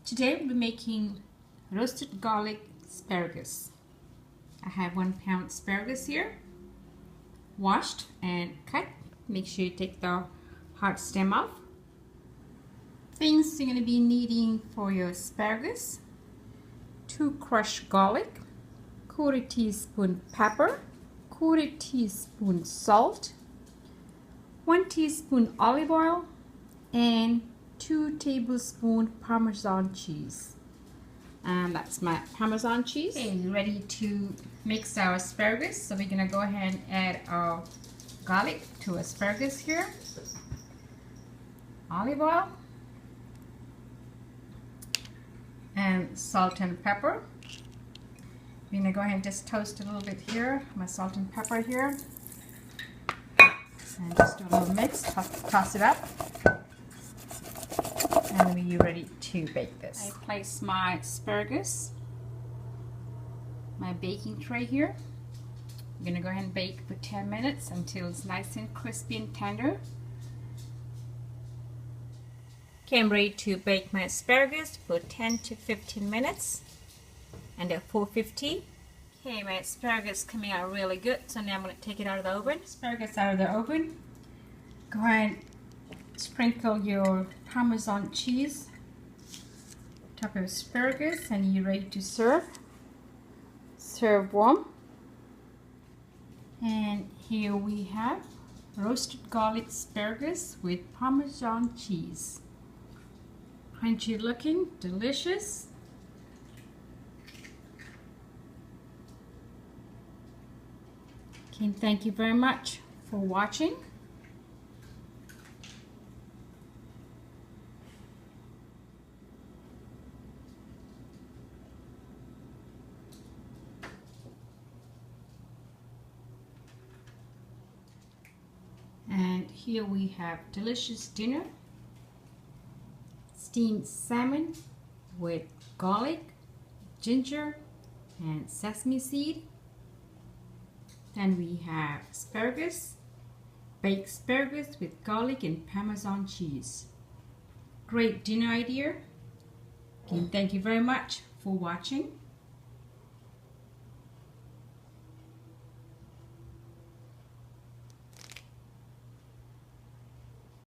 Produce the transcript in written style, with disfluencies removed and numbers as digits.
Today we'll be making roasted garlic asparagus. I have 1 pound asparagus here, washed and cut. Make sure you take the hard stem off. Things you're going to be needing for your asparagus: 2 crushed garlic, 1/4 teaspoon pepper, 1/4 teaspoon salt, 1 teaspoon olive oil, and 2 tablespoons Parmesan cheese. And that's my Parmesan cheese. Okay, ready to mix our asparagus. So we're gonna go ahead and add our garlic to asparagus here. Olive oil. And salt and pepper. We're gonna go ahead and just toast a little bit here. My salt and pepper here. And just do a little mix, toss it up. And we're ready to bake this. I place my asparagus, my baking tray here. I'm gonna go ahead and bake for 10 minutes until it's nice and crispy and tender. Okay, I'm ready to bake my asparagus for 10 to 15 minutes and at 450. Okay, my asparagus is coming out really good, so now I'm going to take it out of the oven. Asparagus out of the oven. Go ahead and sprinkle your Parmesan cheese on top of asparagus, and you're ready to serve. Serve warm. And here we have roasted garlic asparagus with Parmesan cheese. Crunchy looking, delicious. Okay, thank you very much for watching. And here we have delicious dinner. Steamed salmon with garlic, ginger, and sesame seed. Then we have asparagus, baked asparagus with garlic and Parmesan cheese. Great dinner idea. Okay, thank you very much for watching.